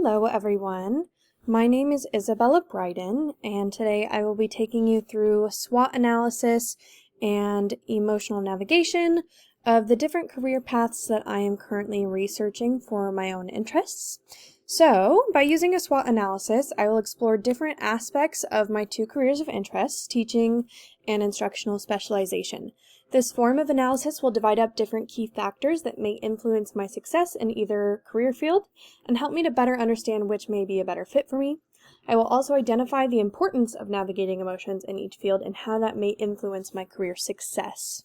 Hello everyone, my name is Isabella Bryden, and today I will be taking you through SWOT analysis and emotional navigation of the different career paths that I am currently researching for my own interests. So, by using a SWOT analysis, I will explore different aspects of my two careers of interest, teaching and instructional specialization. This form of analysis will divide up different key factors that may influence my success in either career field and help me to better understand which may be a better fit for me. I will also identify the importance of navigating emotions in each field and how that may influence my career success.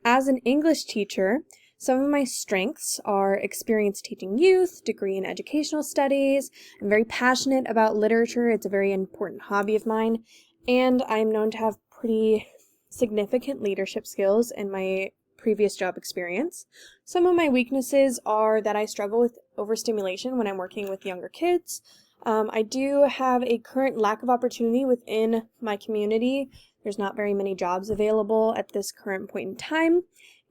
As an English teacher, some of my strengths are experience teaching youth, degree in educational studies. I'm very passionate about literature. It's a very important hobby of mine, and I'm known to have pretty significant leadership skills in my previous job experience. Some of my weaknesses are that I struggle with overstimulation when I'm working with younger kids. I do have a current lack of opportunity within my community. There's not very many jobs available at this current point in time,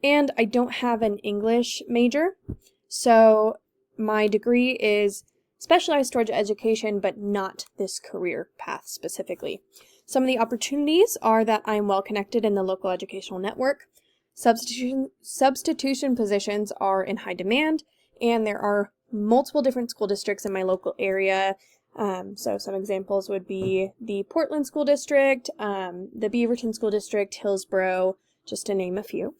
and I don't have an English major, so my degree is specialized towards education, but not this career path specifically. Some of the opportunities are that I'm well connected in the local educational network, substitution positions are in high demand, and there are multiple different school districts in my local area. So some examples would be the Portland School District, the Beaverton School District, Hillsborough, just to name a few.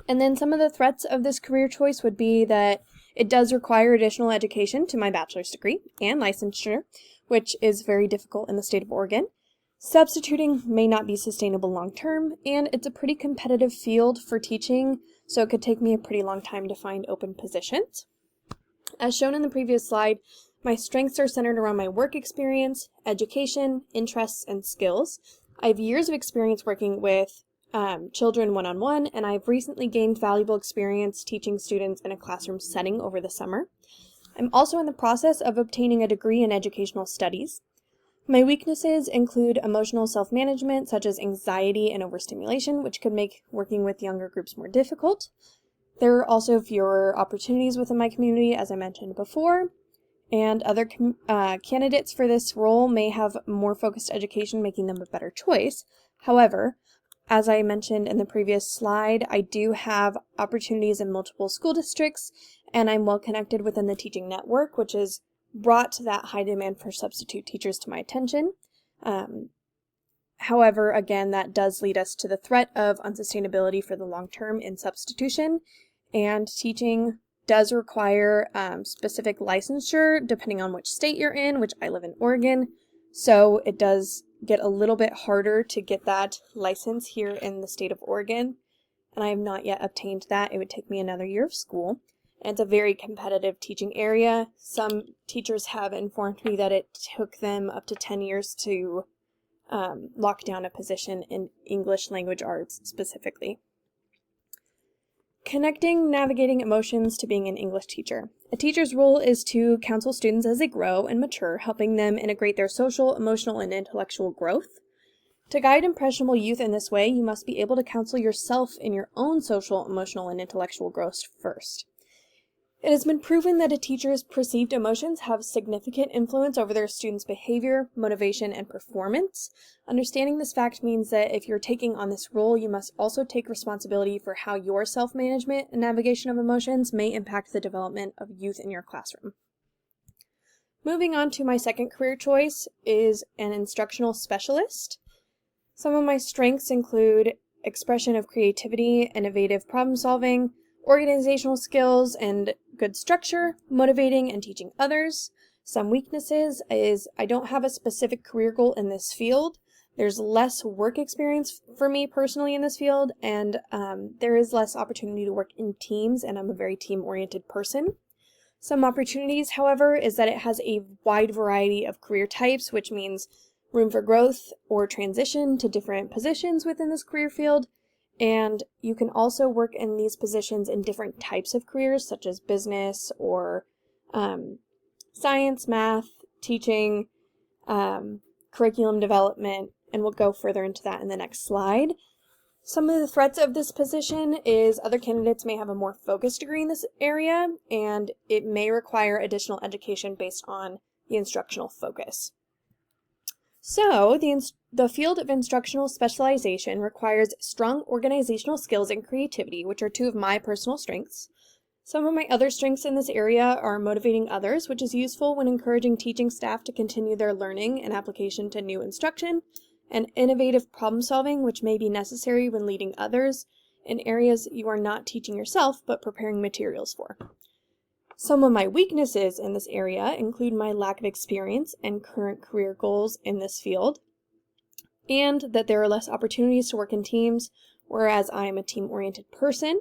And then some of the threats of this career choice would be that it does require additional education to my bachelor's degree and licensure, which is very difficult in the state of Oregon. Substituting may not be sustainable long term, and it's a pretty competitive field for teaching, so it could take me a pretty long time to find open positions. As shown in the previous slide, my strengths are centered around my work experience, education, interests, and skills. I have years of experience working with children one-on-one, and I've recently gained valuable experience teaching students in a classroom setting over the summer. I'm also in the process of obtaining a degree in educational studies. My weaknesses include emotional self-management, such as anxiety and overstimulation, which could make working with younger groups more difficult. There are also fewer opportunities within my community, as I mentioned before, and other candidates for this role may have more focused education, making them a better choice. However, as I mentioned in the previous slide, I do have opportunities in multiple school districts, and I'm well connected within the teaching network, which has brought that high demand for substitute teachers to my attention. However, again, that does lead us to the threat of unsustainability for the long term in substitution, and teaching does require specific licensure depending on which state you're in, which I live in Oregon, so it does get a little bit harder to get that license here in the state of Oregon, and I have not yet obtained that. It would take me another year of school, and it's a very competitive teaching area. Some teachers have informed me that it took them up to 10 years to lock down a position in English language arts specifically. Connecting navigating emotions to being an English teacher. A teacher's role is to counsel students as they grow and mature, helping them integrate their social, emotional, and intellectual growth. To guide impressionable youth in this way, you must be able to counsel yourself in your own social, emotional, and intellectual growth first. It has been proven that a teacher's perceived emotions have significant influence over their students' behavior, motivation, and performance. Understanding this fact means that if you're taking on this role, you must also take responsibility for how your self-management and navigation of emotions may impact the development of youth in your classroom. Moving on to my second career choice is an instructional specialist. Some of my strengths include expression of creativity, innovative problem solving, organizational skills, and good structure, motivating and teaching others. Some weaknesses is I don't have a specific career goal in this field. There's less work experience for me personally in this field, and there is less opportunity to work in teams, and I'm a very team-oriented person. Some opportunities, however, is that it has a wide variety of career types, which means room for growth or transition to different positions within this career field. And you can also work in these positions in different types of careers, such as business or science, math, teaching, curriculum development, and we'll go further into that in the next slide. Some of the threats of this position is other candidates may have a more focused degree in this area, and it may require additional education based on the instructional focus. So, the field of instructional specialization requires strong organizational skills and creativity, which are two of my personal strengths. Some of my other strengths in this area are motivating others, which is useful when encouraging teaching staff to continue their learning and application to new instruction, and innovative problem solving, which may be necessary when leading others in areas you are not teaching yourself but preparing materials for. Some of my weaknesses in this area include my lack of experience and current career goals in this field, and that there are less opportunities to work in teams, whereas I am a team-oriented person.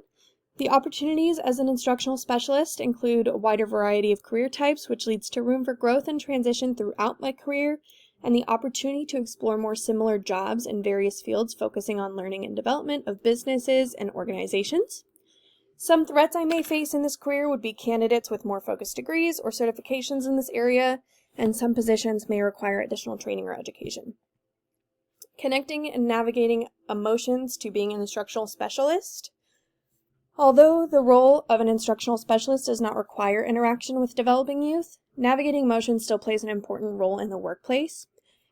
The opportunities as an instructional specialist include a wider variety of career types, which leads to room for growth and transition throughout my career, and the opportunity to explore more similar jobs in various fields focusing on learning and development of businesses and organizations. Some threats I may face in this career would be candidates with more focused degrees or certifications in this area, and some positions may require additional training or education. Connecting and navigating emotions to being an instructional specialist. Although the role of an instructional specialist does not require interaction with developing youth, navigating emotions still plays an important role in the workplace.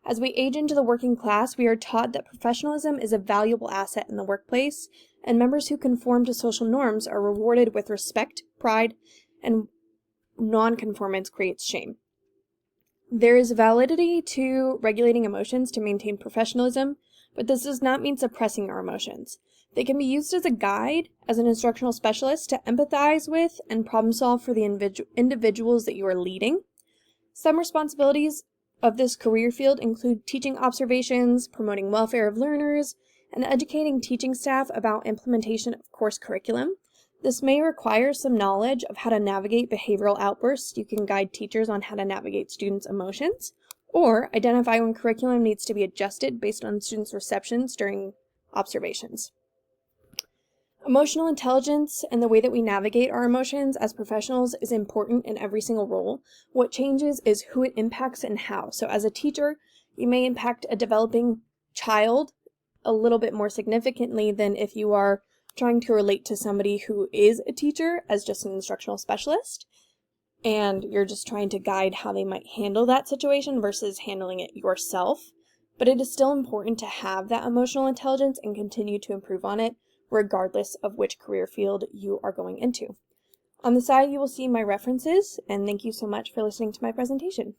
As we age into the working class, we are taught that professionalism is a valuable asset in the workplace, and members who conform to social norms are rewarded with respect, pride, and non-conformance creates shame. There is validity to regulating emotions to maintain professionalism, but this does not mean suppressing our emotions. They can be used as a guide as an instructional specialist to empathize with and problem solve for the individuals that you are leading. Some responsibilities of this career field include teaching observations, promoting welfare of learners, and educating teaching staff about implementation of course curriculum. This may require some knowledge of how to navigate behavioral outbursts. You can guide teachers on how to navigate students' emotions, or identify when curriculum needs to be adjusted based on students' receptions during observations. Emotional intelligence and the way that we navigate our emotions as professionals is important in every single role. What changes is who it impacts and how. So as a teacher, you may impact a developing child a little bit more significantly than if you are trying to relate to somebody who is a teacher as just an instructional specialist, and you're just trying to guide how they might handle that situation versus handling it yourself. But it is still important to have that emotional intelligence and continue to improve on it, regardless of which career field you are going into. On the side, you will see my references, and thank you so much for listening to my presentation.